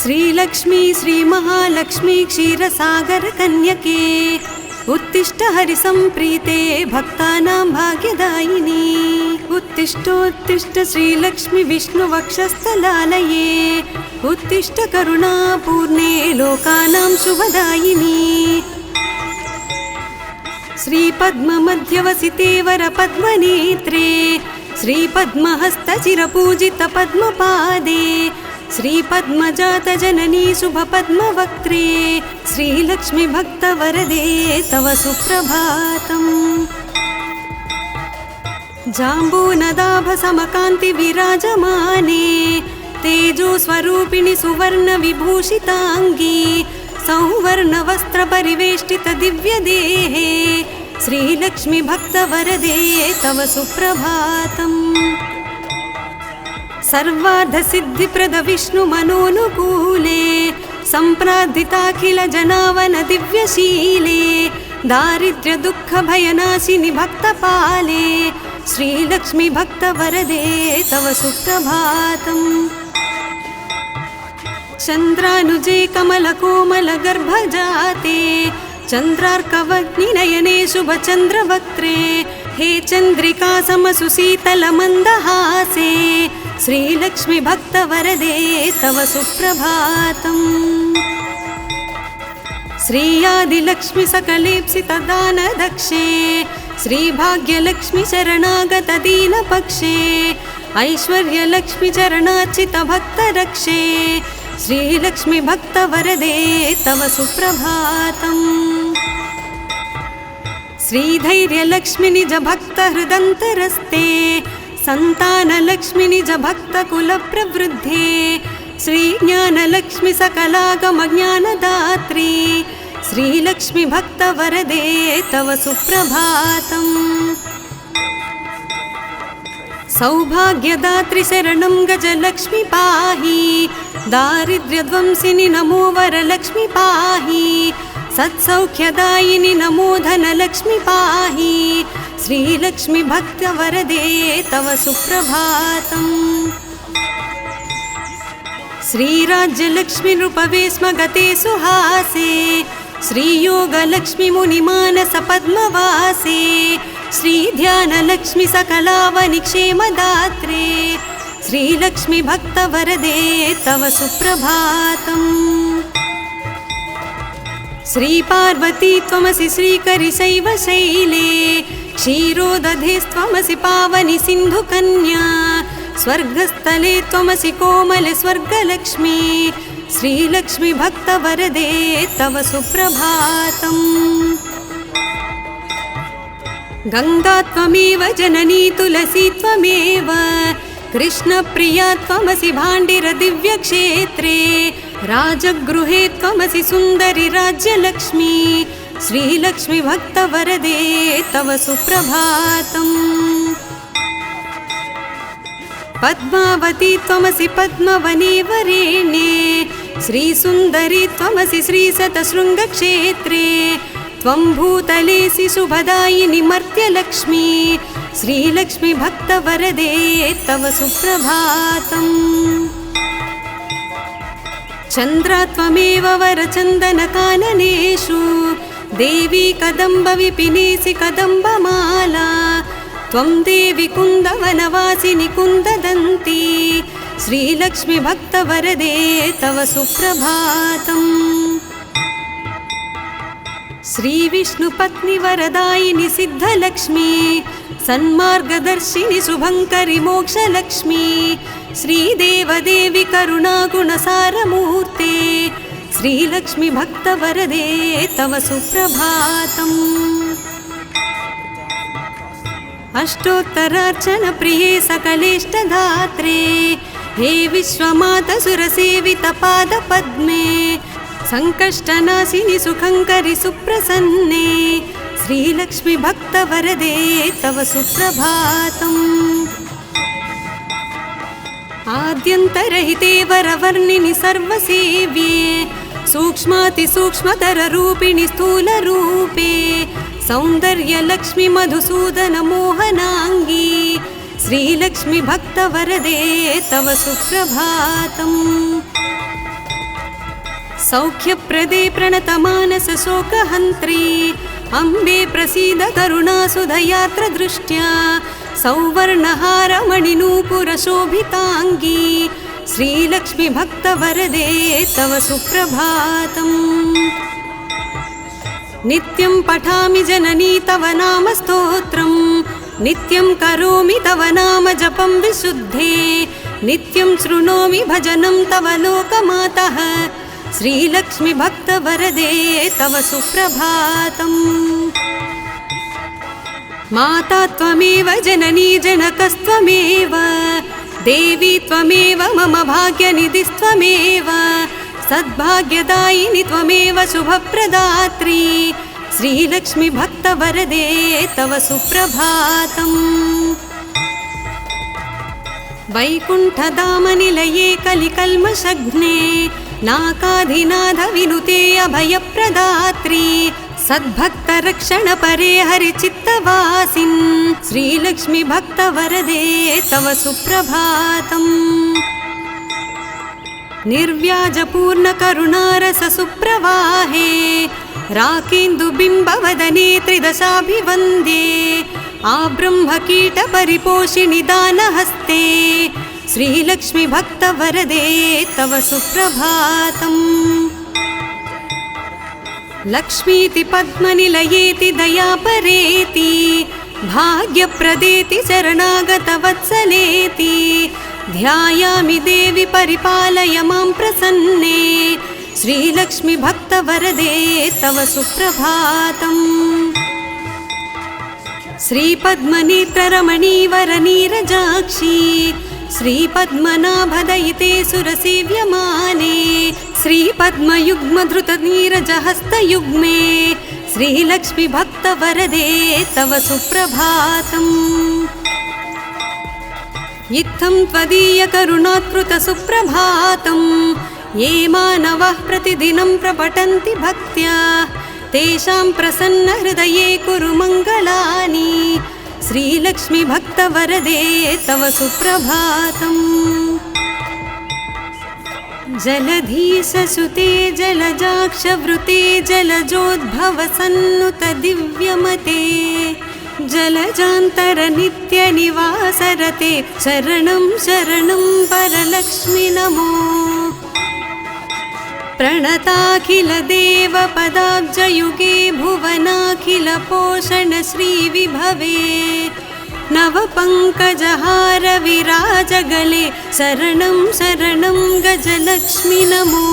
श्रीलक्ष्मी श्रीमहालक्ष्मी क्षीरसागर कन्यके उत्तिष्ठ हरिसंप्रीते भक्तानां भाग्यदायिनी उत्तिष्ठोत्तिष्ठ श्रीलक्ष्मी विष्णुवक्षस्थलालये उत्तिष्ठ करुणापूर्णे लोकानां शुभदायिनी श्रीपद्ममध्यवसिते वरपद्मनेत्रे श्रीपद्महस्तचिरपूजित पद्मपादे श्रीपद्मजातजननी शुभपद्मवक्त्रे श्रीलक्ष्मी भक्तवरदे तव सुप्रभातम् जाम्बूनदाभसमकान्ति विराजमाने तेजोस्वरूपिणि सुवर्णविभूषिताङ्गी सौवर्णवस्त्रपरिवेष्टित दिव्यदेहे श्रीलक्ष्मी भक्तवरदे तव सुप्रभातम् सर्वार्धसिद्धिप्रद विष्णुमनोनुकूले सम्प्रार्थिताखिल जनावन दिव्यशीले दारिद्र्यदुःखभयनाशिनि भक्तपाले श्रीलक्ष्मी भक्तवरदे तव सुप्रभातम् चन्द्रानुजे कमलकोमलगर्भजाते चन्द्रार्कवग्निनयने शुभचन्द्रवक्त्रे हे चन्द्रिका समसुशीतलमन्दहासे श्रीलक्ष्मी भक्तवरदे तव सुप्रभातम् श्रीयादिलक्ष्मी सकलेप्सितदानदक्षे श्रीभाग्यलक्ष्मी शरणागत दीनपक्षे ऐश्वर्यलक्ष्मी चरणार्चित भक्तरक्षे श्रीलक्ष्मी भक्तवरदे तव सुप्रभातम् श्रीधैर्यलक्ष्मी निज भक्तहृदन्तरस्ते सन्तानलक्ष्मी निज भक्तकुलप्रवृद्धे श्रीज्ञानलक्ष्मी सकलागमज्ञानदात्री श्रीलक्ष्मी भक्तवरदे तव सुप्रभातम् सौभाग्यदात्री शरणं गजलक्ष्मी पाहि दारिद्र्यध्वंसिनि नमो वरलक्ष्मी पाहि सत्सौख्यदायिनि नमो धनलक्ष्मी पाहि श्रीलक्ष्मी भक्तवरदे तव सुप्रभातम् श्रीराज्यलक्ष्मी नृपवे स्म गते सुहासे श्रीयोगलक्ष्मी मुनिमानस पद्मवासे श्रीध्यानलक्ष्मी सकलावनि क्षेमदात्रे श्रीलक्ष्मी भक्तवरदे तव सुप्रभातम् श्रीपार्वती त्वमसि श्रीकरिशैवशैले क्षीरोदधेस्त्वमसि पावनि सिन्धुकन्या स्वर्गस्थले त्वमसि कोमल स्वर्गलक्ष्मी श्रीलक्ष्मी भक्तवरदे तव सुप्रभातम् गंगा त्वमेव जननी तुलसी त्वमेव कृष्णप्रिया त्वमसि भाण्डिर दिव्यक्षेत्रे राजगृहे त्वमसि सुन्दरि राज्यलक्ष्मी श्रीलक्ष्मी भक्तवरदे तव सुप्रभातम् पद्मावती त्वमसि पद्मवने वरेण्ये श्रीसुन्दरी त्वमसि श्रीशतशृङ्गक्षेत्रे त्वं भूतलेसि शुभदायिनि मर्त्यलक्ष्मी श्रीलक्ष्मी भक्तवरदे तव सुप्रभातम् चन्द्रा त्वमेव वरचन्दनकाननेषु देवी कदम्बविपिनेसि कदम्बमाला त्वं देवी कुन्दवनवासिनि कुन्ददन्ती श्रीलक्ष्मी भक्तवरदे तव सुप्रभातम् श्रीविष्णुपत्नि वरदायिनि सिद्धलक्ष्मी सन्मार्गदर्शिनि शुभङ्करि मोक्षलक्ष्मी श्रीदेवदेवी करुणागुणसारमूर्ते श्रीलक्ष्मी भक्तवरदे तव सुप्रभातम् अष्टोत्तरार्चन प्रिये सकलेष्टधात्रे हे विश्वमाता सुरसेवित पादपद्मे संकष्टनाशिनि सुखङ्करि सुप्रसन्ने श्रीलक्ष्मी भक्तवरदे तव सुप्रभातम् आद्यन्तरहिते वरवर्णिनि सर्वसेव्ये सूक्ष्मातिसूक्ष्मतररूपिणि स्थूलरूपे सौन्दर्यलक्ष्मि मधुसूदन मोहनाङ्गी श्रीलक्ष्मि भक्तवरदे तव सुप्रभातम् सौख्यप्रदे प्रणतमानस शोकहन्त्री अम्बे प्रसीद करुणासुधयात्रदृष्ट्या सौवर्णहारमणिनूपुरशोभिताङ्गी श्रीलक्ष्मि भक्तवरदे तव सुप्रभातम् नित्यं पठामि जननी तव नाम स्तोत्रम् नित्यं करोमि तव नाम जपं विशुद्धे नित्यं शृणोमि भजनं तव लोकमातः श्रीलक्ष्मि भक्तवरदे तव सुप्रभातम् माता त्वमेव जननी जनकस्त्वमेव देवी त्वमेव मम भाग्यनिधिस्त्वमेव सद्भाग्यदायिनि त्वमेव शुभप्रदात्री श्रीलक्ष्मि भक्तवरदे तव सुप्रभातम् वैकुण्ठधामनिलये कलिकल्मषघ्ने नाकाधिनाथ विनुते अभयप्रदात्री सद्भक्तरक्षणपरे हरिचित्तवासिन् श्रीलक्ष्मि भक्तवरदे तव सुप्रभातम् निर्व्याजपूर्णकरुणारस सुप्रवाहे राकेन्दुबिम्बवदने त्रिदशाभिवन्द्ये आब्रह्मकीटपरिपोषिणि दानहस्ते श्रीलक्ष्मि भक्तवरदे तव सुप्रभातम् लक्ष्मीति पद्मनिलयेति दयापरेति भाग्यप्रदेति शरणागतवत्सलेति ध्यायामि देवि परिपालय मां प्रसन्ने श्रीलक्ष्मि भक्तवरदे तव सुप्रभातम् श्रीपद्मनेत्ररमणीवरनीरजाक्षी श्रीपद्मनाभदयिते सुरसेव्यमाने श्रीपद्मयुग्मधृतनीरजहस्तयुग्मे श्रीलक्ष्मि भक्तवरदे तव सुप्रभातम् इत्थं त्वदीयकरुणात्कृतसुप्रभातम् ये मानवः प्रतिदिनं प्रपठन्ति भक्त्या तेषां प्रसन्नहृदये कुरु मङ्गलानि श्रीलक्ष्मि भक्तवरदे तव सुप्रभातम् जलधीशसुते जलजाक्षवृते जलजोद्भवसन्नुत दिव्यमते जलजान्तरनित्यनिवासरते शरणं शरणं वरलक्ष्मि नमो प्रणताखिलदेवपदाब्जयुगे भुवनाखिलपोषण श्रीविभवे नवपङ्कजहार विराजगले शरणं शरणं गजलक्ष्मि नमो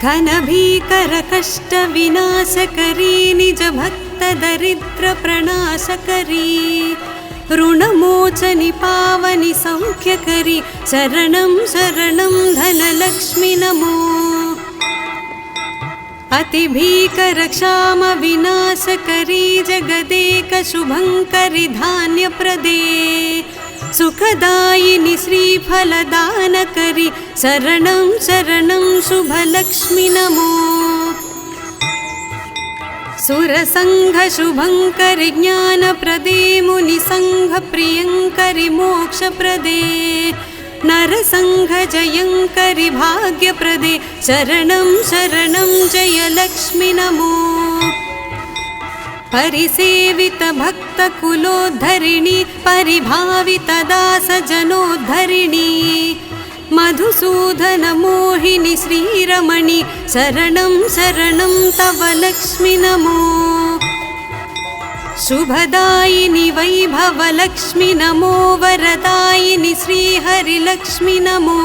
घनभीकरकष्टविनाशकरी निजभक्तदरिद्रप्रणाशकरी ऋणमोचनि पावनि सौख्यकरी शरणं शरणं धनलक्ष्मि नमो अतिभीकरक्षामविनाशकरी जगदेकशुभङ्करि धान्यप्रदे सुखदायिनि श्रीफलदानकरी शरणं शरणं शुभलक्ष्मि नमो सुरसङ्घशुभङ्करि ज्ञानप्रदे मुनिसङ्घप्रियङ्करि मोक्षप्रदे नरसङ्घजयङ्करि भाग्यप्रदे शरणं शरणं जयलक्ष्मि नमो परिसेवितभक्तकुलोद्धरिणि परिभावितदासजनोद्धरिणि मधुसूदनमोहिनि श्रीरमणि शरणं शरणं तव लक्ष्मि नमो शुभदायिनि वैभवलक्ष्मि नमो वरदायिनि श्रीहरिलक्ष्मि नमो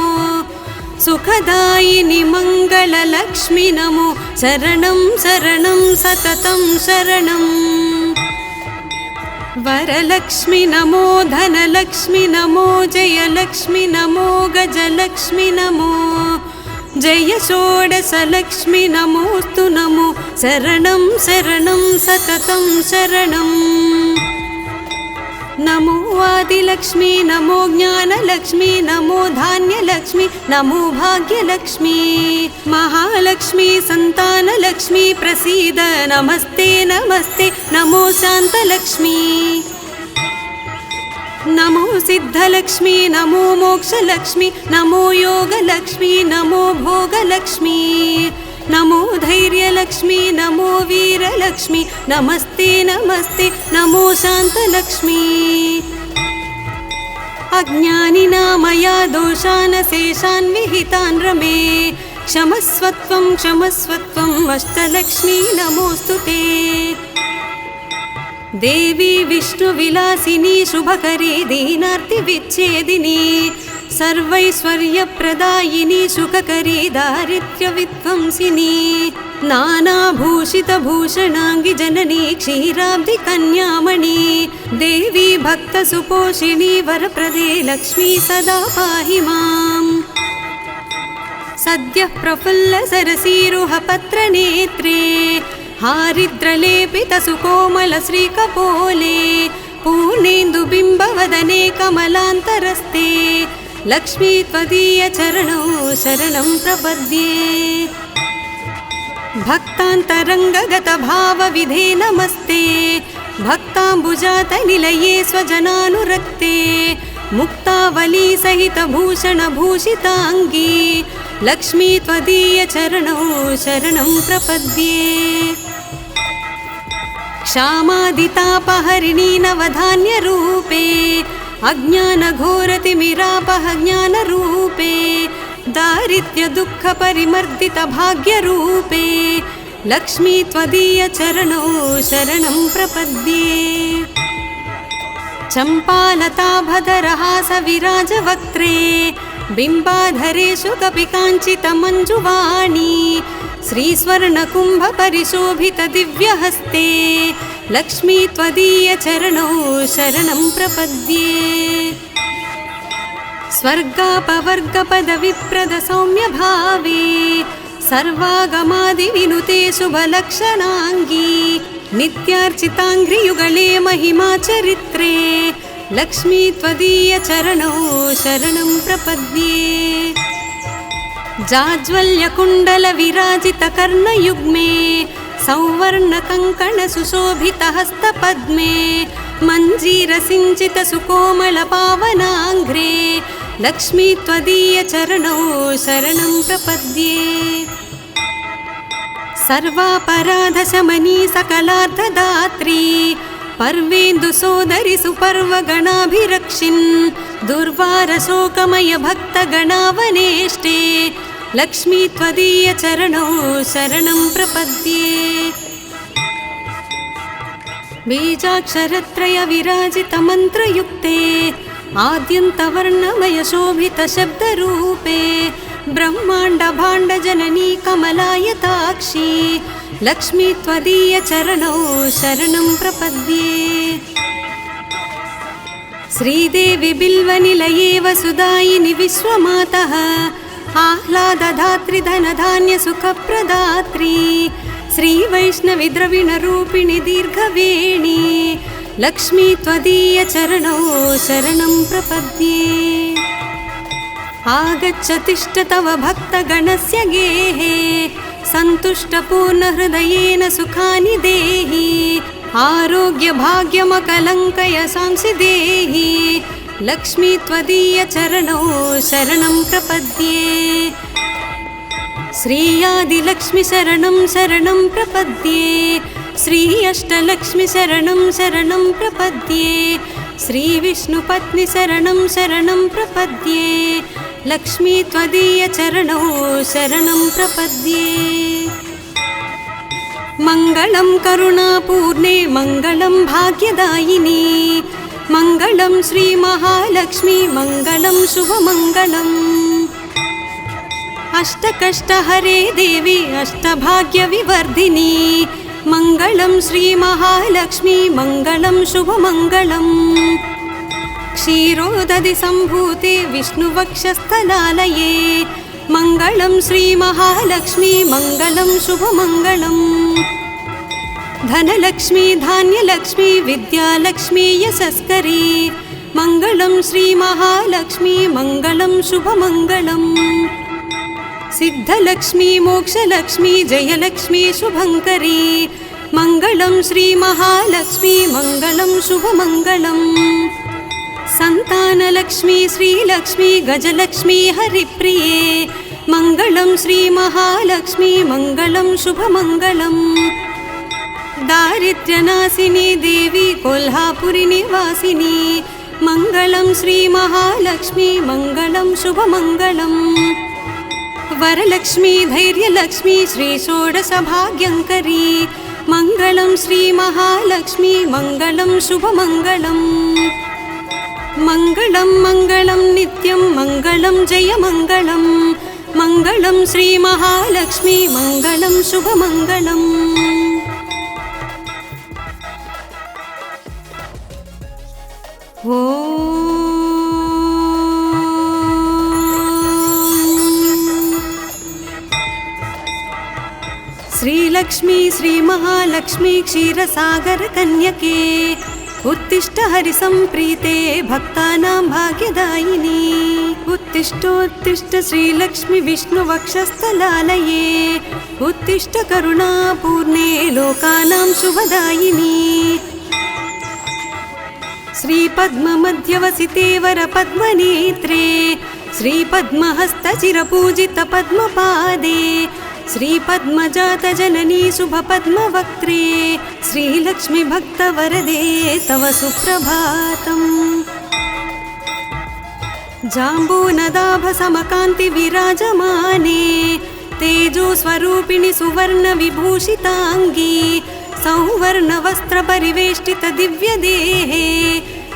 सुखदायिनि मङ्गललक्ष्मि नमो शरणं शरणं सततं शरणम् वरलक्ष्मि नमो धनलक्ष्मि नमो जयलक्ष्मि नमो गजलक्ष्मि नमो जय षोडशलक्ष्मि नमोऽस्तु नमो शरणं शरणं सततं शरणम् नमो आदिलक्ष्मी नमो ज्ञानलक्ष्मी नमो धान्यलक्ष्मी नमो भाग्यलक्ष्मी महालक्ष्मी संतानलक्ष्मी प्रसीद नमस्ते नमस्ते नमो शान्तलक्ष्मी नमो सिद्धलक्ष्मी नमो मोक्षलक्ष्मी नमो योगलक्ष्मी नमो भोगलक्ष्मी नमो धैर्यलक्ष्मी नमो वीरलक्ष्मी नमस्ते नमस्ते नमो शान्तलक्ष्मी अज्ञानिना दोषान् शेषान् विहितान् रमे क्षमस्वत्वम् अष्टलक्ष्मी नमोऽस्तुते देवी विष्णुविलासिनी शुभकरी दीनार्तिविच्छेदिनी सर्वैश्वर्यप्रदायिनी सुखकरी दारिद्र्यविध्वंसिनी नानाभूषितभूषणाङ्गि जननी क्षीराब्धिकन्यामणि देवी भक्तसुपोषिणी वरप्रदे लक्ष्मी सदा पाहि माम् सद्यः प्रफुल्लसरसीरुहपत्रनेत्रे हारिद्रलेपितसुकोमलश्रीकपोले पूर्णेन्दुबिम्बवदने कमलान्तरस्ते लक्ष्मी त्वदीयचरणौ शरणं प्रपद्ये भक्तान्तरङ्गगतभावविधे नमस्ते भक्ताम्बुजातनिलये स्वजनानुरक्ते मुक्तावलीसहितभूषणभूषिताङ्गी लक्ष्मी त्वदीयचरणौ शरणं प्रपद्ये क्षामादितापहरिणी नवधान्यरूपे अज्ञानघोरतिमिरापह ज्ञानरूपे दारिद्र्यदुःखपरिमर्दितभाग्यरूपे लक्ष्मी त्वदीयचरणौ शरणं प्रपद्ये चम्पालताभधरहासविराजवक्त्रे बिम्बाधरेषु कपिकाञ्चितमञ्जुवाणी श्रीस्वर्णकुम्भपरिशोभितदिव्यहस्ते लक्ष्मी त्वदीयचरणौ शरणं प्रपद्ये स्वर्गापवर्गपदविप्रदसौम्यभावे सर्वागमादिविनुते शुभलक्षणाङ्गी नित्यार्चिताङ्घ्रियुगले महिमाचरित्रे लक्ष्मी त्वदीयचरणौ शरणं प्रपद्ये जाज्वल्यकुण्डलविराजितकर्णयुग्मे सौवर्णकङ्कणसुशोभितहस्तपद्मे मञ्जीरसिञ्चितसुकोमलपावनाङ्घ्रे लक्ष्मी त्वदीयचरणौ शरणं प्रपद्ये सर्वापराधशमनी सकलार्थदात्री पर्वेन्दुसोदरि सुपर्वगणाभिरक्षिन् दुर्वारशोकमय भक्तगणावनेष्टे लक्ष्मी त्वदीयचरणौ शरणं प्रपद्ये बीजाक्षरत्रयविराजितमन्त्रयुक्ते आद्यन्तवर्णमयशोभितशब्दरूपे ब्रह्माण्डभाण्डजननी कमलायताक्षी लक्ष्मी त्वदीयचरणौ शरणं प्रपद्ये श्रीदेवी बिल्वनिलये वसुदायिनि विश्वमातः आह्लादधात्री धनधान्यसुखप्रदात्री श्रीवैष्णविद्रविणरूपिणि दीर्घवेणी लक्ष्मी त्वदीयचरणौ शरणं प्रपद्ये आगच्छतिष्ठ तव भक्तगणस्य गेहे सन्तुष्टपूर्णहृदयेन सुखानि देहि आरोग्यभाग्यमकलङ्कय सांसि देहि लक्ष्मी त्वदीयचरणौ शरणं प्रपद्ये श्रीयादिलक्ष्मी शरणं शरणं प्रपद्ये श्री अष्टलक्ष्मी शरणं शरणं प्रपद्ये श्रीविष्णुपत्नी शरणं शरणं प्रपद्ये लक्ष्मी त्वदीयचरणौ शरणं प्रपद्ये मङ्गलं करुणापूर्णे मङ्गलं भाग्यदायिनी मङ्गलं श्रीमहालक्ष्मी मङ्गलं शुभमङ्गलम् अष्टकष्टहरे देवी अष्टभाग्यविवर्धिनी मङ्गलं श्रीमहालक्ष्मी मङ्गलं शुभमङ्गलम् क्षीरोदधि सम्भूते विष्णुवक्षस्थलालये मङ्गलं श्रीमहालक्ष्मी मङ्गलं शुभमङ्गलम् धनलक्ष्मी धान्यलक्ष्मी विद्यालक्ष्मी यशस्करी मङ्गलं श्रीमहालक्ष्मी मङ्गलं शुभमङ्गलम् सिद्धलक्ष्मी मोक्षलक्ष्मी जयलक्ष्मी शुभङ्करी मङ्गलं श्रीमहालक्ष्मी मङ्गलं शुभमङ्गलम् सन्तानलक्ष्मी श्रीलक्ष्मी गजलक्ष्मी हरिप्रिये मङ्गलं श्रीमहालक्ष्मी मङ्गलं शुभमङ्गलम् दारिद्र्यनाशिनी देवी कोल्हापुरी निवासिनी मङ्गलं श्रीमहालक्ष्मी मङ्गलं शुभमङ्गलम् वरलक्ष्मी धैर्यलक्ष्मी श्रीषोडशभाग्यङ्करी मङ्गलं श्रीमहालक्ष्मी मङ्गलं शुभमङ्गलम् मङ्गलं मङ्गलं नित्यं मङ्गलं जयमङ्गलं मङ्गलं श्रीमहालक्ष्मी मङ्गलं शुभमङ्गलम् श्रीलक्ष्मी श्रीमहालक्ष्मी क्षीरसागरकन्यके उत्तिष्ठ हरिसम्प्रीते भक्तानां भाग्यदायिनी उत्तिष्ठोत्तिष्ठ श्रीलक्ष्मी विष्णुवक्षस्थलालये उत्तिष्ठ करुणापूर्णे लोकानां शुभदायिनी श्रीपद्ममध्यवसिते वरपद्मनेत्रे श्रीपद्महस्तचिरपूजितपद्मपादे श्रीपद्मजातजननी शुभपद्मवक्त्रे श्रीलक्ष्मी भक्तवरदे तव सुप्रभातम् जाम्बूनदाभसमकान्ति विराजमाने तेजोस्वरूपिणि सुवर्णविभूषिताङ्गी सौवर्णवस्त्रपरिवेष्टित दिव्यदेहे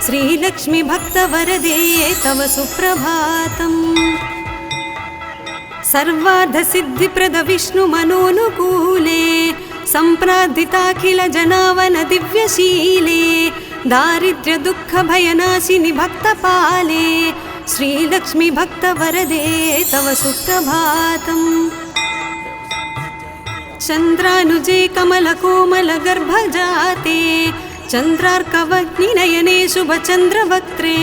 श्रीलक्ष्मी भक्तवरदे तव सुप्रभातम् सर्वार्धसिद्धिप्रद विष्णुमनोनुकूले सम्प्रार्थिताखिल जनावन दिव्यशीले दारिद्र्यदुःखभयनाशिनि भक्तपाले श्रीलक्ष्मी भक्तवरदे तव सुप्रभातम् चन्द्रानुजे कमलकोमलगर्भजाते चन्द्रार्कवग्निनयने शुभचन्द्रवक्त्रे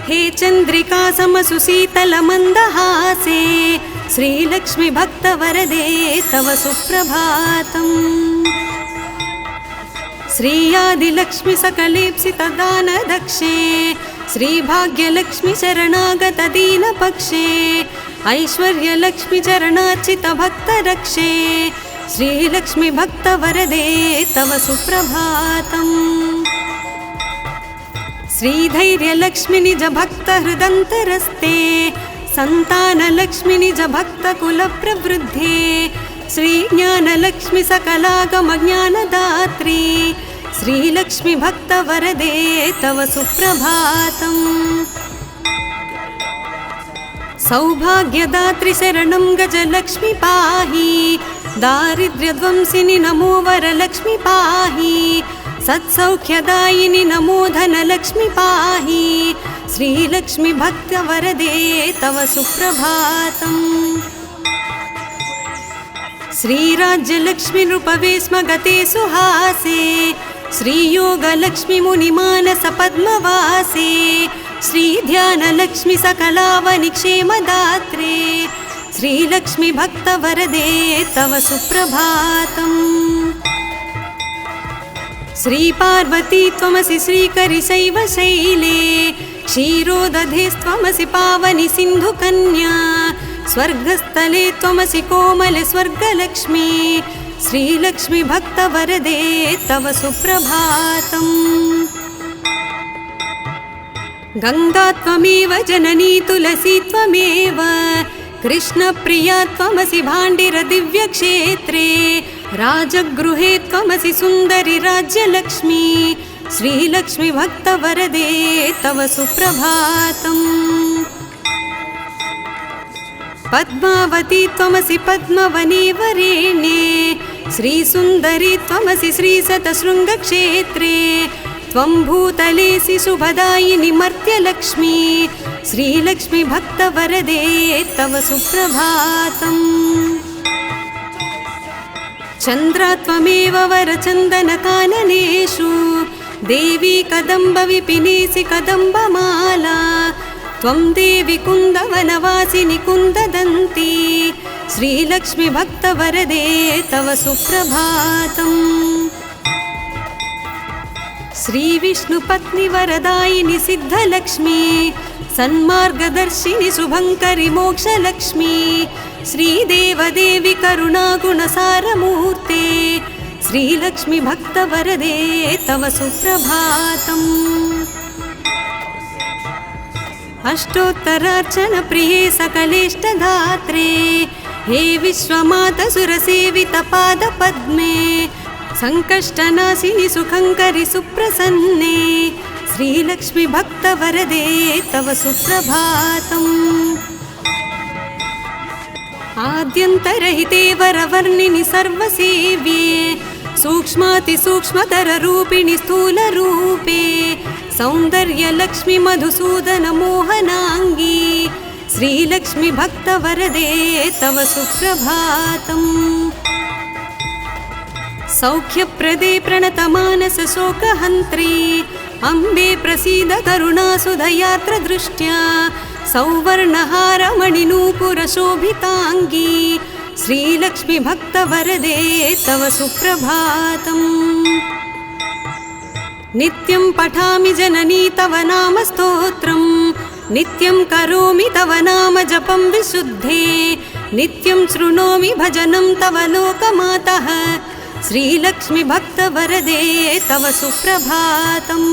हे चन्द्रिका समसुशीतलमन्दहासे श्रीलक्ष्मी भक्तवरदे तव सुप्रभातम् श्रीयादिलक्ष्मी सकलेप्सितदानदक्षे श्रीभाग्यलक्ष्मी शरणागत दीनपक्षे ऐश्वर्यलक्ष्मी चरणार्चित भक्तरक्षे श्रीलक्ष्मी भक्तवरदे तव सुप्रभातम् श्रीधैर्यलक्ष्मी निज भक्तहृदन्तरस्ते सन्तानलक्ष्मी निज भक्तकुलप्रवृद्धे श्रीज्ञानलक्ष्मी सकलागमज्ञानदात्री श्रीलक्ष्मी भक्तवरदे तव सुप्रभातम् सौभाग्यदात्री शरणं गजलक्ष्मी पाहि दारिद्र्यध्वंसिनि नमो वरलक्ष्मी पाहि सत्सौख्यदायिनि नमो धनलक्ष्मी पाहि श्रीलक्ष्मी भक्तवरदे तव सुप्रभातम् श्रीराज्यलक्ष्मी नृपवे स्म गते सुहासे श्रीयोगलक्ष्मी मुनिमानस पद्मवासे श्रीध्यानलक्ष्मी सकलावनिक्षेमदात्रे श्रीलक्ष्मी भक्तवरदे तव सुप्रभातम् श्रीपार्वती त्वमसि श्रीकरिशैवशैले क्षीरोदधेस्त्वमसि पावनि सिन्धुकन्या स्वर्गस्थले त्वमसि कोमले स्वर्गलक्ष्मी श्रीलक्ष्मी भक्तवरदे तव सुप्रभातम् गंगा त्वमेव जननी तुलसी त्वमेव कृष्णप्रिया त्वमसि भाण्डिर दिव्यक्षेत्रे राजगृहे त्वमसि सुन्दरि राज्यलक्ष्मी श्रीलक्ष्मी भक्तवरदे तव सुप्रभातम् पद्मावती त्वमसि पद्मवने वरेण्ये श्रीसुन्दरी त्वमसि श्रीशतशृङ्गक्षेत्रे त्वं भूतलेसि शुभदायिनि मर्त्यलक्ष्मी श्रीलक्ष्मी भक्तवरदे तव सुप्रभातम् चन्द्रा त्वमेव वरचन्दनकाननेषु देवी कदम्बविपिनेसि कदम्बमाला त्वं देवी कुन्दवनवासिनि कुन्ददन्ती श्रीलक्ष्मी भक्तवरदे तव सुप्रभातम्। श्रीविष्णुपत्नि वरदायिनि सिद्धलक्ष्मी सन्मार्गदर्शिनि शुभङ्करि मोक्षलक्ष्मी श्रीदेवदेवि करुणागुणसारमूर्ते श्रीलक्ष्मी भक्तवरदे तव सुप्रभातम्। अष्टोत्तरार्चनप्रिये सकलेष्टधात्रे हे विश्वमातसुरसेवितपादपद्मे संकष्टनाशिनि सुखङ्करि सुप्रसन्ने श्रीलक्ष्मी भक्तवरदे तव सुप्रभातम्। आद्यन्तरहिते वरवर्णिनि सर्वसेव्ये सूक्ष्मातिसूक्ष्मतररूपिणि स्थूलरूपे सौन्दर्यलक्ष्मी मधुसूदन मोहनाङ्गी श्रीलक्ष्मी भक्तवरदे तव सुप्रभातम्। सौख्यप्रदे प्रणतमानस शोकहन्त्री अम्बे प्रसीद करुणासुधयात्रदृष्ट्या सौवर्णहारमणिनूपुरशोभिताङ्गी श्रीलक्ष्मी भक्तवरदे तव सुप्रभातम्। नित्यं पठामि जननी तव नाम स्तोत्रं नित्यं करोमि तव नाम जपं विशुद्धे नित्यं शृणोमि भजनं तव लोकमातः श्रीलक्ष्मी भक्तवरदे तव सुप्रभातम्।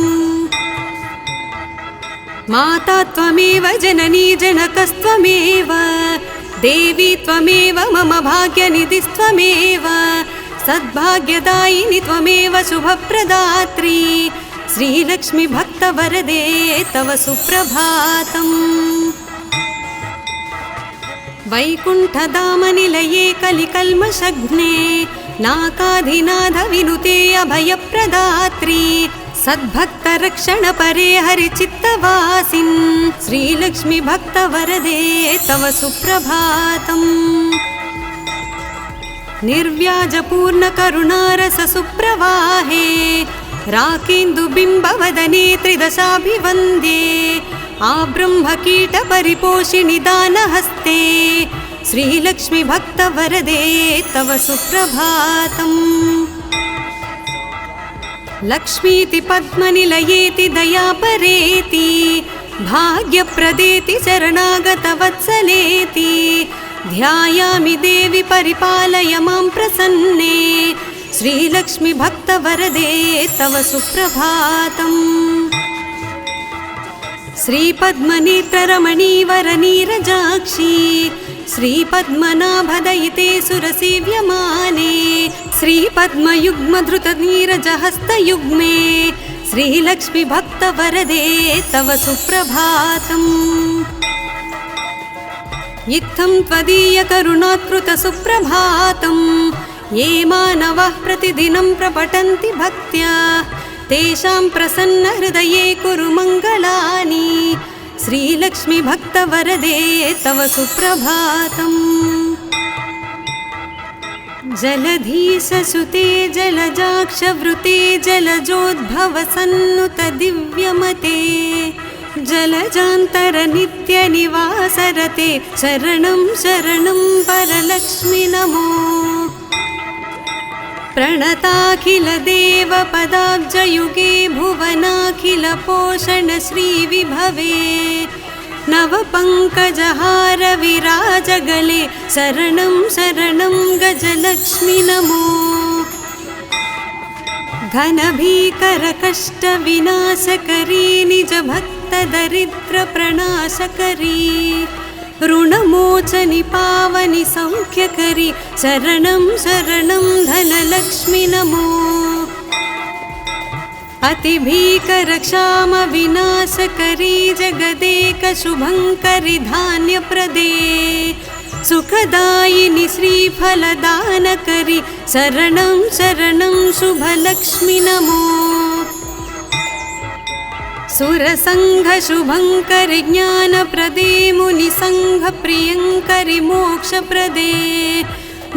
माता त्वमेव जननी जनकस्त्वमेव देवी त्वमेव मम भाग्यनिधिस्त्वमेव सद्भाग्यदायिनि त्वमेव शुभप्रदात्री श्रीलक्ष्मी भक्तवरदे तव सुप्रभातम्। वैकुण्ठधामनिलये कलिकल्मषघ्ने नाकाधिनाथ विनुते अभयप्रदात्री सद्भक्तरक्षणपरे हरिचित्तवासिन् श्रीलक्ष्मी भक्तवरदे तव सुप्रभातम्। निर्व्याजपूर्णकरुणारस सुप्रवाहे राकेन्दुबिम्बवदने त्रिदशाभिवन्द्ये आब्रह्मकीटपरिपोषिणि दानहस्ते श्रीलक्ष्मी भक्तवरदे तव सुप्रभातम्। लक्ष्मीति पद्मनिलयेति दयापरेति भाग्यप्रदेति शरणागतवत्सलेति ध्यायामि देवि परिपालय मां प्रसन्ने श्रीलक्ष्मी भक्तवरदे तव सुप्रभातम्। श्रीपद्मनेत्ररमणीवरनीरजाक्षी श्रीपद्मनाभदयिते सुरसेव्यमाने श्रीपद्मयुग्मधृतनीरजहस्तयुग्मे श्रीलक्ष्मी भक्तवरदे तव सुप्रभातम्। इत्थं त्वदीयकरुणात्कृत सुप्रभातं ये मानवः प्रतिदिनं प्रपठन्ति भक्त्या तेषां प्रसन्नहृदये कुरु मङ्गलानि श्रीलक्ष्मी भक्तवरदे तव सुप्रभातम्। जलधीशसुते जलजाक्षवृते जलजोद्भवसन्नुत दिव्यमते जलजान्तरनित्यनिवासरते शरणं शरणं परलक्ष्मि नमो। प्रणताखिलदेवपदाब्जयुगे भुवनाखिलपोषण श्रीविभवे नवपङ्कजहार विराजगले शरणं शरणं गजलक्ष्मि नमो। घनभीकरकष्टविनाशकरी निजभक्तदरिद्रप्रणाशकरी ऋणमोचनि पावनि सौख्यकरी शरणं शरणं धनलक्ष्मि नमो। अतिभीकरक्षामविनाशकरी जगदेकशुभङ्करि धान्यप्रदे सुखदायिनि श्रीफलदानकरी शरणं शरणं शुभलक्ष्मि नमो। सुरसङ्घशुभङ्करि ज्ञानप्रदे मुनिसङ्घप्रियङ्करि मोक्षप्रदे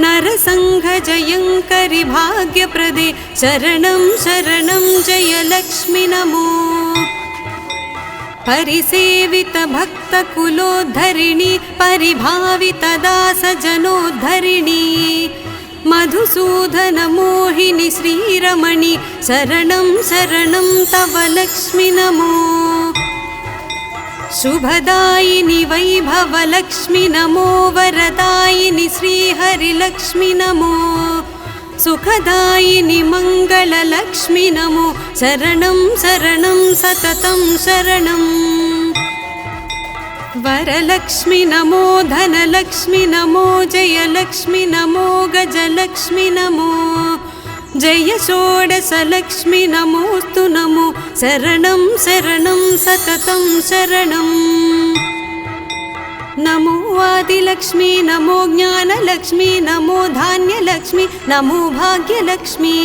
नरसङ्घजयङ्करि भाग्यप्रदे शरणं शरणं जयलक्ष्मि नमो। परिसेवितभक्तकुलोद्धरिणि परिभावितदासजनोद्धरिणि मधुसूदनमोहिनि श्रीरमणि शरणं शरणं तव लक्ष्मि नमो। शुभदायिनि वैभवलक्ष्मि नमो वरदायिनि श्रीहरिलक्ष्मि नमो। सुखदायिनि मङ्गललक्ष्मि नमो शरणं शरणं सततं शरणम्। वरलक्ष्मि नमो धनलक्ष्मि नमो जयलक्ष्मि नमो गजलक्ष्मि नमो। जय षोडशलक्ष्मि नमोऽस्तु नमो शरणं शरणं सततं शरणम्। नमो आदिलक्ष्मी नमो ज्ञानलक्ष्मी नमो धान्यलक्ष्मी नमो भाग्यलक्ष्मी।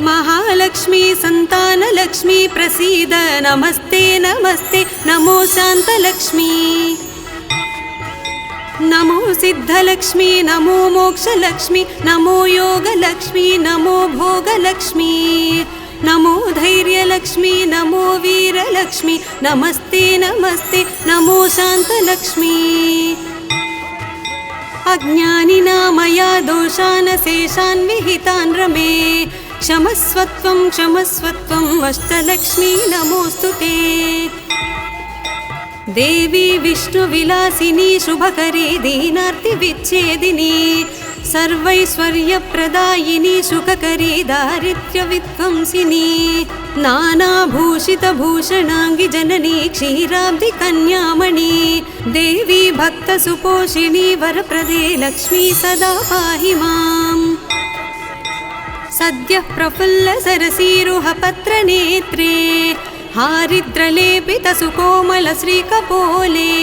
महालक्ष्मी संतानलक्ष्मी प्रसीद नमस्ते नमस्ते नमो शान्तलक्ष्मी। नमो सिद्धलक्ष्मी नमो मोक्षलक्ष्मी नमो योगलक्ष्मी नमो भोगलक्ष्मी। नमो धैर्यलक्ष्मी नमो वीरलक्ष्मी नमस्ते नमस्ते नमो शान्तलक्ष्मी। अज्ञानिना दोषान् शेषान् विहितान् रमे क्षमस्वत्वं क्षमस्वत्वं अष्टलक्ष्मी नमोऽस्तु ते। देवी विष्णुविलासिनी शुभकरी दीनार्तिविच्छेदिनी सर्वैश्वर्यप्रदायिनी सुखकरी दारिद्र्यविध्वंसिनी। नानाभूषितभूषणाङ्गि जननी क्षीराब्धिकन्यामणि देवी भक्तसुपोषिणी वरप्रदे लक्ष्मी सदा पाहि माम्। सद्यः प्रफुल्लसरसीरुहपत्रनेत्रे हारिद्रलेपितसुकोमलश्रीकपोले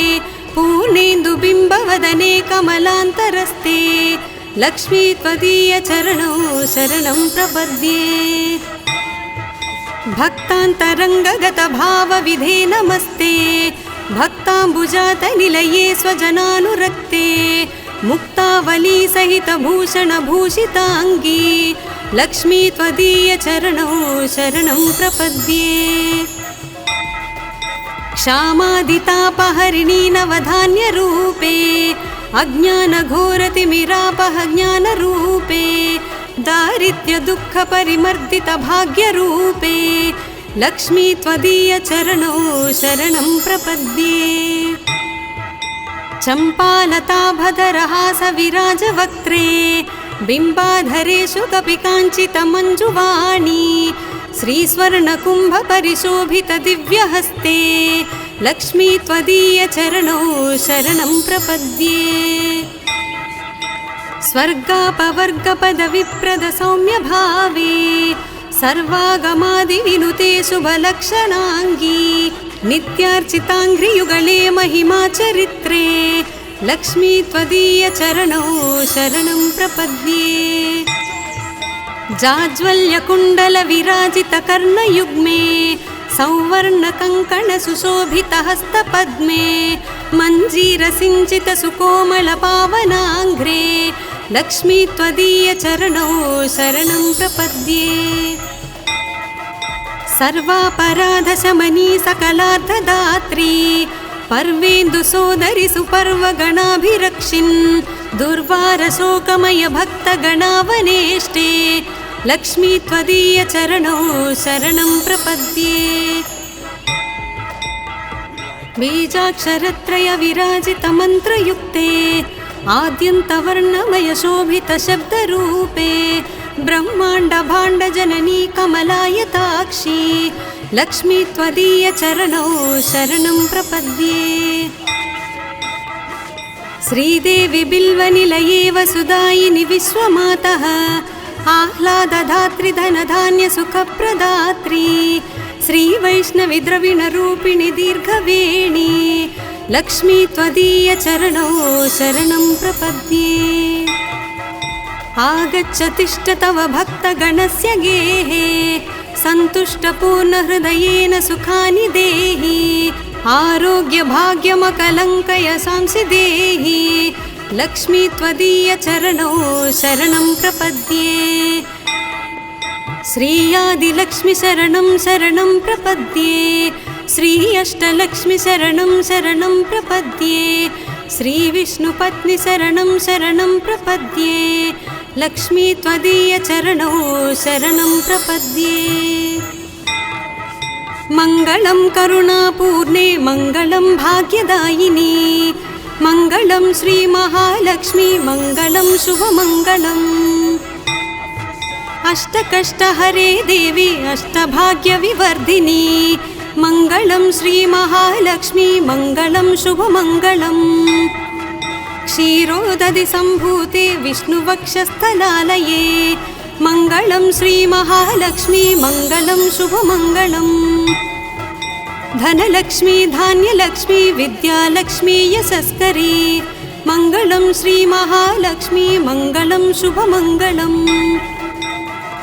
पूर्णेन्दुबिम्बवदने कमलान्तरस्ते लक्ष्मी त्वदीयचरणौ शरणं प्रपद्ये। भक्तान्तरङ्गगतभावविधे नमस्ते भक्ताम्बुजातनिलये स्वजनानुरक्ते मुक्तावलीसहितभूषणभूषिताङ्गी लक्ष्मी त्वदीयचरणौ शरणं प्रपद्ये। क्षामादितापहरिणी नवधान्यरूपे अज्ञानघोरतिमिरापह ज्ञानरूपे दारिद्र्यदुःखपरिमर्दितभाग्यरूपे लक्ष्मी त्वदीयचरणौ शरणं प्रपद्ये। चम्पालताभधरहासविराजवक्त्रे बिम्बाधरेषु कपिकाञ्चितमञ्जुवाणी श्रीस्वर्णकुम्भपरिशोभितदिव्यहस्ते लक्ष्मी त्वदीयचरणौ शरणं प्रपद्ये। स्वर्गापवर्गपदविप्रदसौम्यभावे सर्वागमादिविनुते शुभलक्षणाङ्गी नित्यार्चिताङ्घ्रियुगले महिमाचरित्रे लक्ष्मी त्वदीयचरणौ शरणं प्रपद्ये। जाज्वल्यकुण्डलविराजितकर्णयुग्मे सौवर्णकङ्कणसुशोभितहस्तपद्मे मञ्जीरसिञ्चितसुकोमलपावनाङ्घ्रे लक्ष्मी त्वदीयचरणौ शरणं प्रपद्ये। सर्वापराधशमनी सकलार्धदात्री पर्वेन्दुसोदरि सुपर्वगणाभिरक्षिन् दुर्वारशोकमय भक्तगणावनेष्टे लक्ष्मी त्वदीयचरणौ शरणं प्रपद्ये। बीजाक्षरत्रयविराजितमन्त्रयुक्ते आद्यन्तवर्णमयशोभितशब्दरूपे ब्रह्माण्डभाण्डजननी कमलायताक्षी लक्ष्मी त्वदीयचरणौ शरणं प्रपद्ये। श्रीदेवी बिल्वनिलये वसुदायिनि विश्वमातः आह्लादधात्री धनधान्यसुखप्रदात्री श्रीवैष्णविद्रविणरूपिणि दीर्घवेणी लक्ष्मी त्वदीयचरणौ शरणं प्रपद्ये। आगच्छ तिष्ठ तव भक्तगणस्य गेहे सन्तुष्टपूर्णहृदयेन सुखानि देहि आरोग्यभाग्यमकलङ्कय सांसि देहि लक्ष्मी त्वदीय चरणौ शरणं प्रपद्ये श्री आदिलक्ष्मी शरणं शरणं प्रपद्ये श्री अष्टलक्ष्मी शरणं शरणं प्रपद्ये श्री विष्णुपत्नी शरणं शरणं प्रपद्ये लक्ष्मी त्वदीय चरणौ शरणं प्रपद्ये मंगलं करुणापूर्णे मंगलं भाग्यदायिनी मंगलं श्री महालक्ष्मी मंगलं शुभमंगलम् अष्टकष्टहरे देवी अष्टभाग्यविवर्धिनी मंगलं श्री महालक्ष्मी मंगलं शुभमंगलम् क्षीरोदधि सम्भूते विष्णुवक्षस्थलालये मंगलं श्री महालक्ष्मी मंगलं शुभमंगलम् धनलक्ष्मी धान्यलक्ष्मी विद्यालक्ष्मी यशस्करी मंगलं श्री महालक्ष्मी मंगलं शुभमंगलम्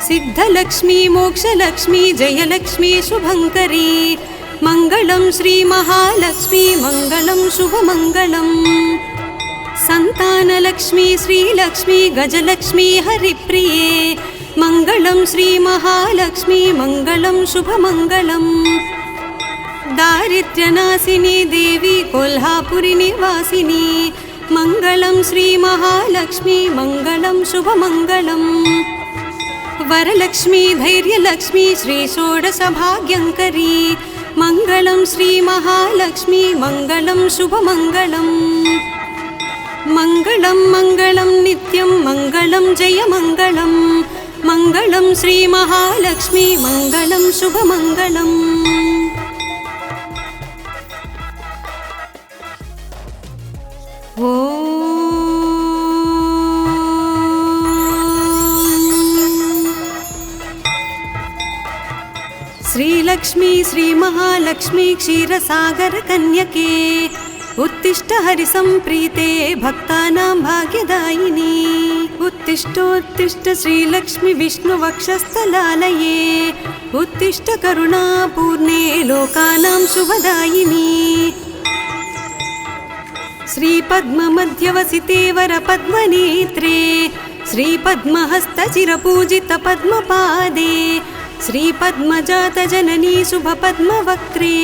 सिद्धलक्ष्मी मोक्षलक्ष्मी जयलक्ष्मी शुभंकरी मंगलं श्री महालक्ष्मी मंगलं शुभमंगलम् संतानलक्ष्मी श्रीलक्ष्मी गजलक्ष्मी हरिप्रिये मंगलं श्री महालक्ष्मी मंगलं शुभमंगलम् दारिद्र्यनाशिनी देवी कोल्हापुरी निवासिनी मंगलं श्री महालक्ष्मी मंगलं शुभमंगलम् वरलक्ष्मी धैर्यलक्ष्मी श्री षोडशभाग्यंकरी मंगलं श्री महालक्ष्मी मंगलं शुभमंगलम् मंगलं मंगलं नित्यं मंगलं जयमंगलं मंगलं श्री महालक्ष्मी मंगलं शुभमंगलम् श्रीलक्ष्मी श्री महालक्ष्मी क्षीरसागर कन्यके उत्तिष्ठ हरिसंप्रीते भक्तानां भाग्यदायिनी उत्तिष्ठोत्तिष्ठ श्रीलक्ष्मी विष्णुवक्षस्थलालये उत्तिष्ठ करुणापूर्णे लोकानां शुभदायिनी श्रीपद्ममध्यवसिते वरपद्मनेत्रे श्रीपद्महस्तचिरपूजितपद्मपादे श्रीपद्मजातजननी शुभपद्मवक्त्रे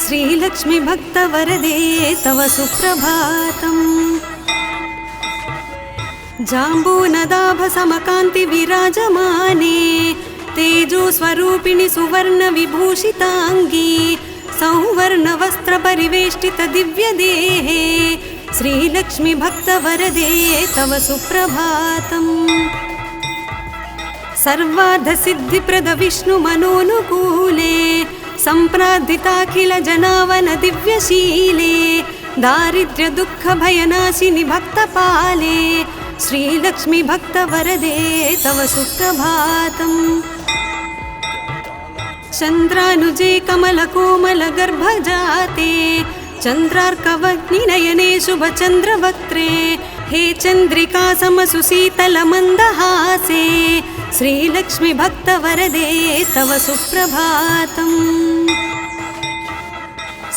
श्रीलक्ष्मी भक्तवरदे तव सुप्रभातम् जाम्बूनदाभसमकान्ति विराजमाने तेजोस्वरूपिणि सुवर्णविभूषिताङ्गी सौवर्णवस्त्रपरिवेष्टित दिव्यदेहे श्रीलक्ष्मी भक्तवरदे तव सुप्रभातम् सर्वार्धसिद्धिप्रद विष्णुमनोनुकूले सम्प्रार्थिताखिल जनावन दिव्यशीले दारिद्र्यदुःखभयनाशिनि भक्तपाले श्रीलक्ष्मी भक्तवरदे तव सुप्रभातम् चन्द्रानुजे कमलकोमलगर्भजाते चन्द्रार्कवग्निनयने शुभचन्द्रवक्त्रे हे चन्द्रिका समसुशीतलमन्दहासे श्रीलक्ष्मी भक्तवरदे तव सुप्रभातम्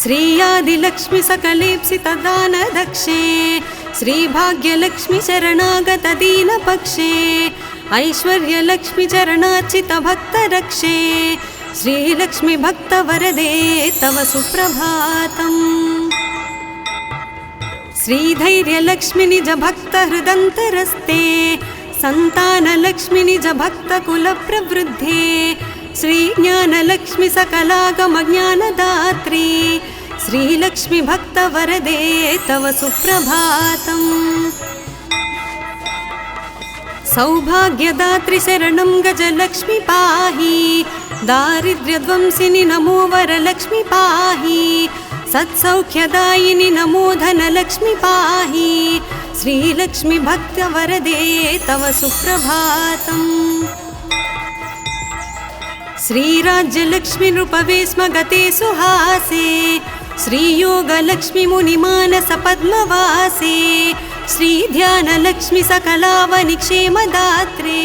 श्री आदिलक्ष्मी सकलेप्सितदानदक्षे श्रीभाग्यलक्ष्मी शरणागत दीनपक्षे ऐश्वर्यलक्ष्मी चरणार्चित भक्तरक्षे श्रीलक्ष्मी भक्तवरदे तव सुप्रभातम् श्रीधैर्यलक्ष्मी निज भक्तहृदन्तरस्ते संतानलक्ष्मी निज भक्तकुलप्रवृद्धे श्रीज्ञानलक्ष्मी सकलागमज्ञानदात्री श्रीलक्ष्मी भक्तवरदे तव सुप्रभातम् सौभाग्यदात्री शरणं गजलक्ष्मी पाहि दारिद्र्यध्वंसिनि नमो वरलक्ष्मी पाहि सत्सौख्यदायिनि नमो धनलक्ष्मी पाहि श्रीलक्ष्मी भक्तवरदे तव सुप्रभातम् श्रीराज्यलक्ष्मी नृपवे स्म गते सुहासे श्रीयोगलक्ष्मी मुनिमानस पद्मवासे श्रीध्यानलक्ष्मी सकलावनिक्षेमदात्रे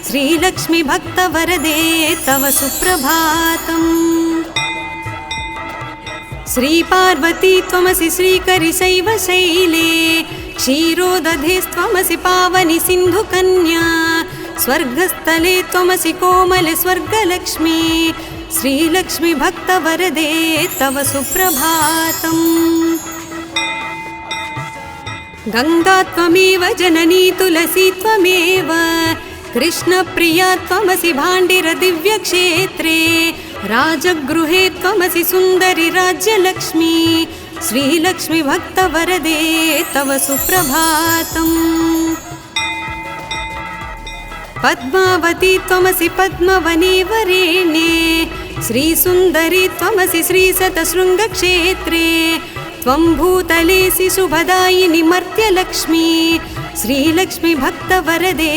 श्रीलक्ष्मी भक्तवरदे तव सुप्रभातम् श्रीपार्वती त्वमसि श्रीकरिशैव शैले क्षीरोदधेस्त्वमसि पावनि सिन्धुकन्या स्वर्गस्थले त्वमसि कोमले स्वर्गलक्ष्मी श्रीलक्ष्मी भक्तवरदे तव सुप्रभातम् गंगा त्वमेव जननी तुलसी त्वमेव कृष्णप्रिया त्वमसि भाण्डिर दिव्यक्षेत्रे राजगृहे त्वमसि सुन्दरि राज्यलक्ष्मी श्रीलक्ष्मी भक्तवरदे तव सुप्रभातम् पद्मावती त्वमसि पद्मवने वरेण्ये श्रीसुन्दरी त्वमसि श्रीशतशृङ्गक्षेत्रे त्वं भूतलेसि शुभदायिनि मर्त्यलक्ष्मी श्रीलक्ष्मी भक्तवरदे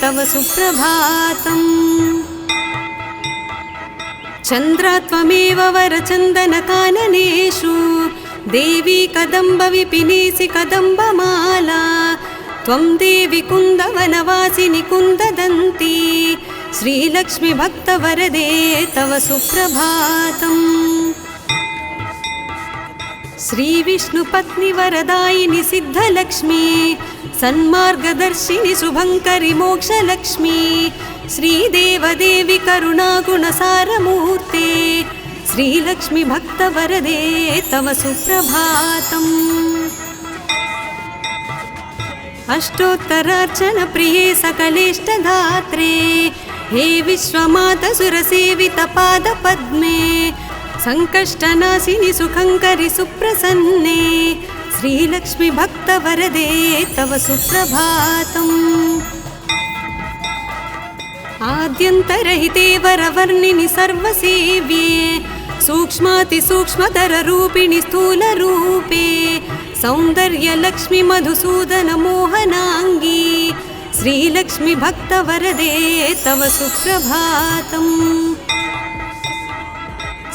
तव सुप्रभातम् चन्द्रा त्वमेव वरचन्दनकाननेषु देवी कदम्बविपिनेसि कदम्बमाला त्वं देवी कुन्दवनवासिनि कुन्ददन्ती श्रीलक्ष्मी भक्तवरदे तव सुप्रभातम् श्रीविष्णुपत्नि वरदायिनि सिद्धलक्ष्मी सन्मार्गदर्शिनि शुभङ्करि मोक्षलक्ष्मी श्रीदेवदेवी करुणागुणसारमूर्ते श्रीलक्ष्मी भक्तवरदे तव सुप्रभातम् अष्टोत्तरार्चनप्रिये सकलेष्टधात्रे हे विश्वमाता सुरसेवितपादपद्मे संकष्टनाशिनि सुखङ्करि सुप्रसन्ने श्रीलक्ष्मी भक्तवरदे तव सुप्रभातम् आद्यन्तरहिते वरवर्णिनि सर्वसेव्ये सूक्ष्मातिसूक्ष्मतररूपिणि स्थूलरूपे सौन्दर्यलक्ष्मी मधुसूदन मोहनाङ्गी श्रीलक्ष्मी भक्तवरदे तव सुप्रभातम्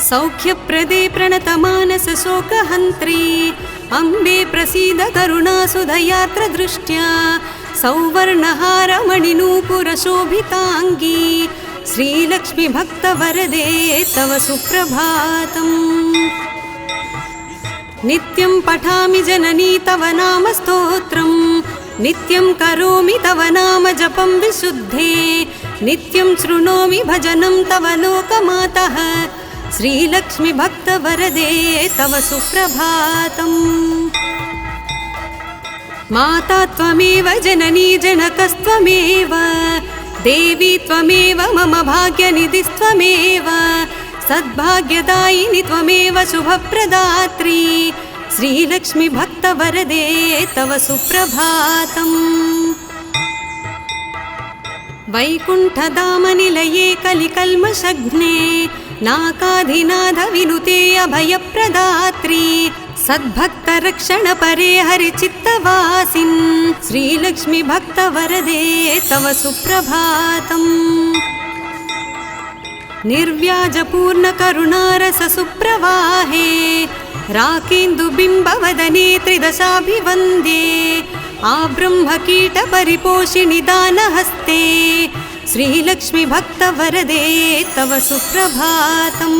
सौख्यप्रदे प्रणतमानस शोकहन्त्री अम्बे प्रसीद करुणासुधयात्रदृष्ट्या सौवर्णहारमणिनूपुरशोभिताङ्गी श्रीलक्ष्मी भक्तवरदे तव सुप्रभातम् नित्यं पठामि जननी तव नाम स्तोत्रं नित्यं करोमि तव नाम जपं विशुद्धे नित्यं शृणोमि भजनं तव लोकमातः श्रीलक्ष्मी भक्तवरदे तव सुप्रभातम् माता त्वमेव जननी जनकस्त्वमेव देवी त्वमेव मम भाग्यनिधिस्त्वमेव सद्भाग्यदायिनि त्वमेव शुभप्रदात्री श्रीलक्ष्मी भक्तवरदे तव सुप्रभातम् वैकुण्ठधामनिलये कलिकल्मषघ्ने नाकाधिनाथविनुते अभयप्रदात्री सद्भक्तरक्षणपरे हरिचित्तवासिन् श्रीलक्ष्मी भक्तवरदे तव सुप्रभातम् निर्व्याजपूर्णकरुणारस सुप्रवाहे राकेन्दुबिम्बवदने त्रिदशाभिवन्द्ये आब्रह्मकीटपरिपोषिणि दानहस्ते श्रीलक्ष्मी भक्तवरदे तव सुप्रभातम्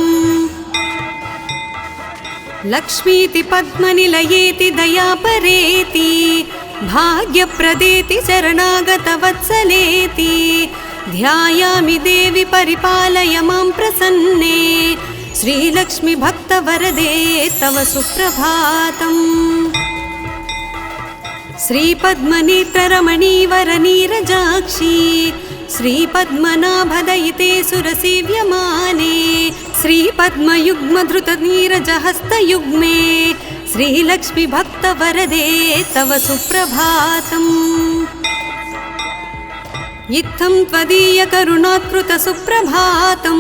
लक्ष्मीति पद्मनिलयेति दयापरेति भाग्यप्रदेति शरणागतवत्सलेति ध्यायामि देवि परिपालय मां प्रसन्ने श्रीलक्ष्मी भक्तवरदे तव सुप्रभातम् श्रीपद्मनेत्ररमणीवरनीरजाक्षी श्रीपद्मनाभदयिते सुरसेव्यमाने श्रीपद्मयुग्मधृतनीरजहस्तयुग्मे श्रीलक्ष्मी भक्तवरदे तव सुप्रभातम् इत्थं त्वदीयकरुणात्कृतसुप्रभातं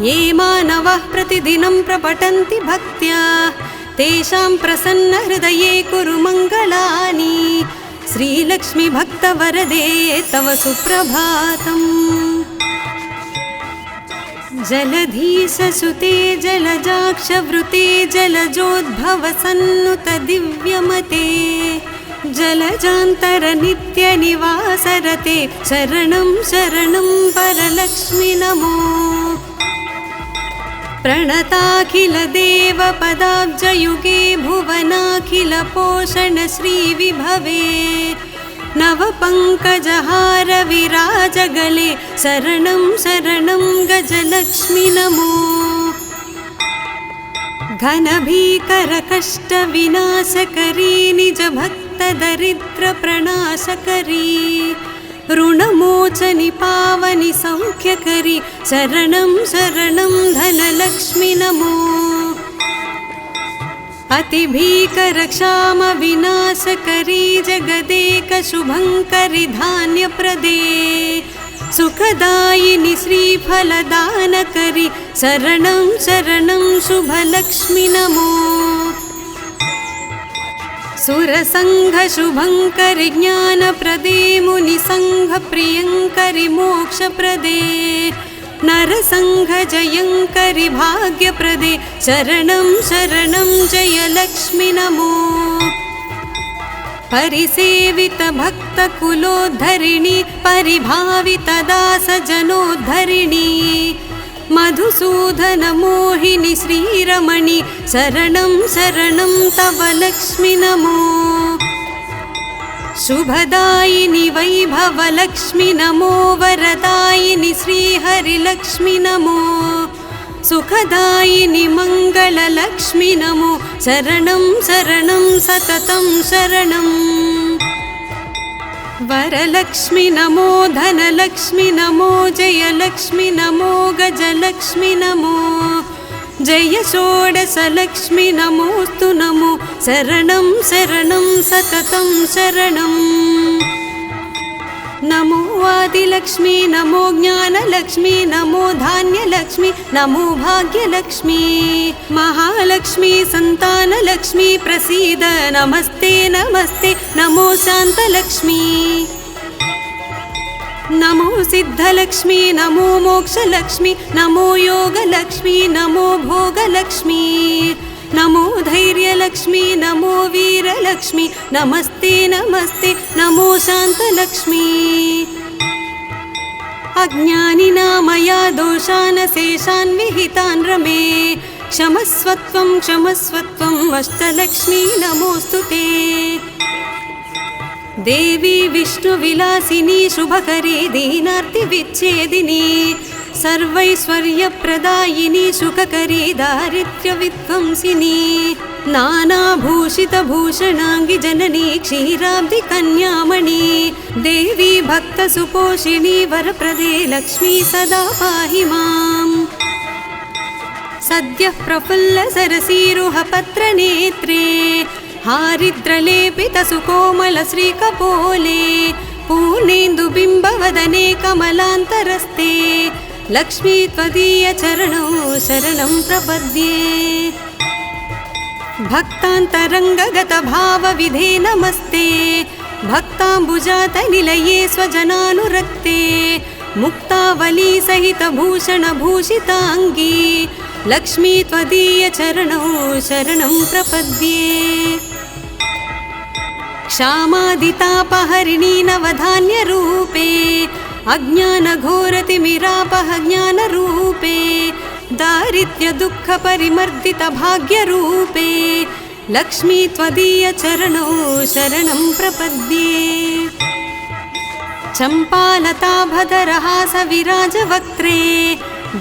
ये मानवः प्रतिदिनं प्रपठन्ति भक्त्या तेषां प्रसन्नहृदये कुरु मङ्गलानि श्रीलक्ष्मी भक्तवरदे तव सुप्रभातम् जलधीशसुते जलजाक्षवृते जलजोद्भवसन्नुत दिव्यमते जलजान्तरनित्यनिवासरते शरणं शरणं परलक्ष्मि नमो प्रणताखिलदेवपदाब्जयुगे भुवनाखिलपोषणश्रीविभवे नवपङ्कजहार विराजगले शरणं शरणं गजलक्ष्मि नमो घनभीकरकष्टविनाशकरी निजभक्तदरिद्रप्रणाशकरी ऋणमोचनि पावनि सौख्यकरी शरणं शरणं धनलक्ष्मि नमो अतिभीकरक्षामविनाशकरी जगदेकशुभङ्करि धान्यप्रदे सुखदायिनि श्रीफलदानकरी शरणं शरणं शुभलक्ष्मि नमो सुरसङ्घशुभङ्करि ज्ञानप्रदे मुनिसङ्घप्रियङ्करि मोक्षप्रदे नरसङ्घजयङ्करि भाग्यप्रदे शरणं शरणं जयलक्ष्मि नमो परिसेवितभक्तकुलोद्धरिणि परिभावितदासजनोद्धरिणि मधुसूदनमोहिनि श्रीरमणि शरणं शरणं तव लक्ष्मि नमो शुभदायिनि वैभवलक्ष्मि नमो वरदायिनि श्रीहरिलक्ष्मि नमो सुखदायिनि मङ्गललक्ष्मि नमो शरणं शरणं सततं शरणम् वरलक्ष्मि नमो धनलक्ष्मि नमो जयलक्ष्मि नमो गजलक्ष्मि नमो जय षोडशलक्ष्मि नमोस्तु नमो शरणं शरणं सततं शरणम् नमो आदिलक्ष्मी नमो ज्ञानलक्ष्मी नमो धान्यलक्ष्मी नमो भाग्यलक्ष्मी महालक्ष्मी संतानलक्ष्मी प्रसीद नमस्ते नमस्ते नमो शान्तलक्ष्मी नमो सिद्धलक्ष्मी नमो मोक्षलक्ष्मी नमो योगलक्ष्मी नमो भोगलक्ष्मी नमो धैर्यलक्ष्मी नमो वीरलक्ष्मी नमस्ते नमस्ते नमो शान्तलक्ष्मी अज्ञानिना दोषान् शेषान् विहितान् रमे क्षमस्वत्वं अष्टलक्ष्मी नमोस्तुते देवी विष्णुविलासिनी शुभकरी दीनार्तिविच्छेदिनी सर्वैश्वर्यप्रदायिनी सुखकरी दारिद्र्यविध्वंसिनी नानाभूषितभूषणाङ्गि जननी क्षीराब्धिकन्यामणि देवी भक्तसुपोषिणी वरप्रदे लक्ष्मी सदा पाहि माम् सद्यः प्रफुल्लसरसीरुहपत्रनेत्रे हारिद्रलेपितसुकोमलश्रीकपोले पूर्णेन्दुबिम्बवदने कमलान्तरस्ते लक्ष्मी त्वदीयचरणौ शरणं प्रपद्ये भक्तान्तरङ्गगतभावविधे नमस्ते भक्ताम्बुजातनिलये स्वजनानुरक्ते मुक्तावलीसहितभूषणभूषिताङ्गी लक्ष्मी त्वदीयचरणौ शरणं प्रपद्ये क्षामादितापहरिणी नवधान्यरूपे अज्ञानघोरतिमिरापह ज्ञानरूपे दारिद्र्यदुःखपरिमर्दितभाग्यरूपे लक्ष्मी त्वदीयचरणौ शरणं प्रपद्ये चम्पालताभधरहासविराजवक्त्रे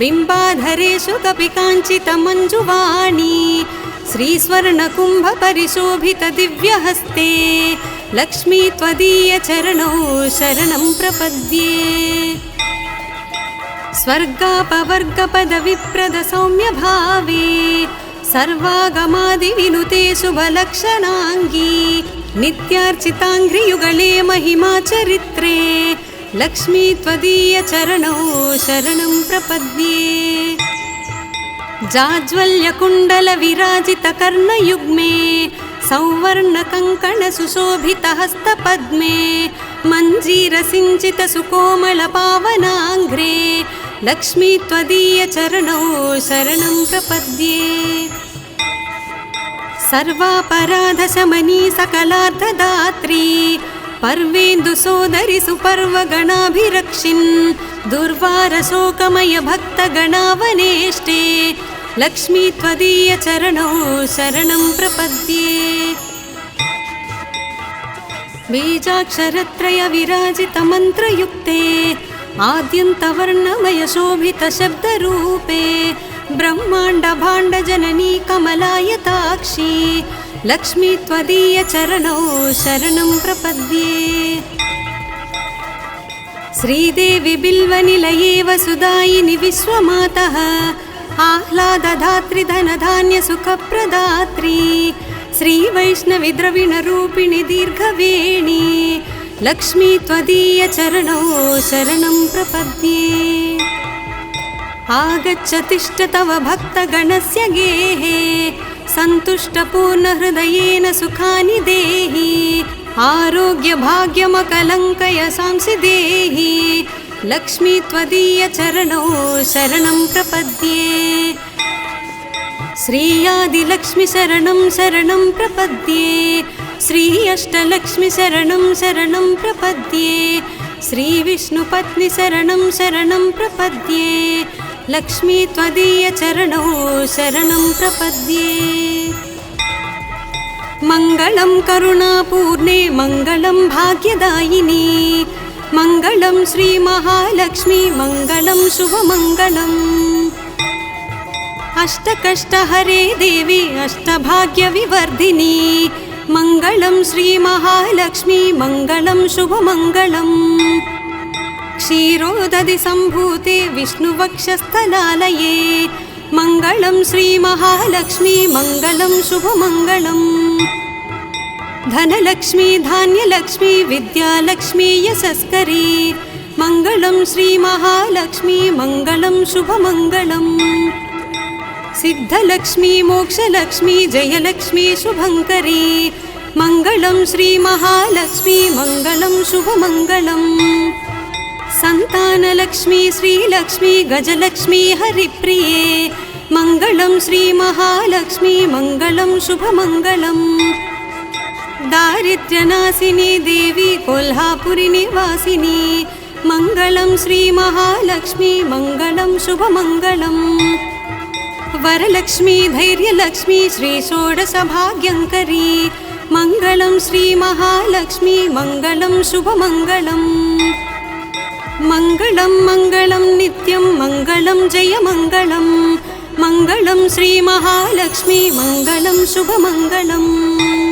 बिम्बाधरेषु कपिकाञ्चितमञ्जुवाणी श्रीस्वर्णकुम्भपरिशोभितदिव्यहस्ते लक्ष्मी त्वदीयचरणौ शरणं प्रपद्ये स्वर्गापवर्गपदविप्रदसौम्यभावे सर्वागमादिविनुते शुभलक्षणाङ्गी नित्यार्चिताङ्घ्रियुगले महिमाचरित्रे लक्ष्मी त्वदीयचरणौ शरणं प्रपद्ये जाज्वल्यकुण्डलविराजितकर्णयुग्मे सौवर्णकङ्कणसुशोभितहस्तपद्मे मञ्जीरसिञ्चितसुकोमलपावनाङ्घ्रे लक्ष्मी त्वदीयचरणौ शरणं प्रपद्ये सर्वापराधशमनी सकलार्थदात्री पर्वेन्दुसोदरि सुपर्वगणाभिरक्षिन् दुर्वारशोकमय भक्तगणावनेष्टे लक्ष्मी त्वदीय चरणौ शरणं प्रपद्ये बीजाक्षरत्रय विराजित मंत्रयुक्ते आद्यन्तवर्णमय शोभित शब्दरूपे ब्रह्मांड भाण्ड जननी कमलायताक्षी लक्ष्मी त्वदीय चरणौ शरणं प्रपद्ये श्रीदेवी बिल्वनिलये वसुदायिनि विश्वमातः आह्लादधात्री धनधान्य सुखप्रदात्री श्रीवैष्णवी द्रविणरूपिणि दीर्घवेणी लक्ष्मी त्वदीय चरणौ शरणं प्रपद्ये आगच्छ तिष्ठ तव भक्तगणस्य गेहे सन्तुष्टपूर्णहृदयेन सुखानि देहि आरोग्य भाग्यमकलङ्कय सांसि देहि लक्ष्मी त्वदीय चरणौ शरणं प्रपद्ये श्री आदिलक्ष्मी शरणं शरणं प्रपद्ये श्री अष्टलक्ष्मी शरणं शरणं प्रपद्ये श्री विष्णुपत्नी शरणं शरणं प्रपद्ये लक्ष्मी त्वदीय चरणौ शरणं प्रपद्ये मंगलं करुणापूर्णे मंगलं भाग्यदायिनी मंगलं श्री महालक्ष्मी मंगलं शुभमंगलम् अष्टकष्टहरे देवी अष्टभाग्यविवर्धिनी मंगलं श्री महालक्ष्मी मंगलं शुभमंगलम् क्षीरोदधि सम्भूते विष्णुवक्षस्थलालये मंगलं श्री महालक्ष्मी मंगलं शुभमंगलम् धनलक्ष्मी धान्यलक्ष्मी विद्यालक्ष्मी यशस्करी मंगलं श्री महालक्ष्मी मंगलं शुभमंगलम् सिद्धलक्ष्मी मोक्षलक्ष्मी जयलक्ष्मी शुभंकरी मंगलं श्री महालक्ष्मी मंगलं शुभमंगलम् संतानलक्ष्मी श्रीलक्ष्मी गजलक्ष्मी हरिप्रिये मंगलं श्री महालक्ष्मी मंगलं शुभमंगलम् दारिद्र्यनाशिनी देवी कोल्हापुरी निवासिनी मंगलं श्री महालक्ष्मी मंगलं शुभमंगलम् वरलक्ष्मी धैर्यलक्ष्मी श्री षोडशभाग्यङ्करी मंगलं श्री महालक्ष्मी मंगलं शुभमंगलम् मंगलं मंगलं नित्यं मंगलं जयमंगलं मंगलं श्री महालक्ष्मी मंगलं शुभमंगलम्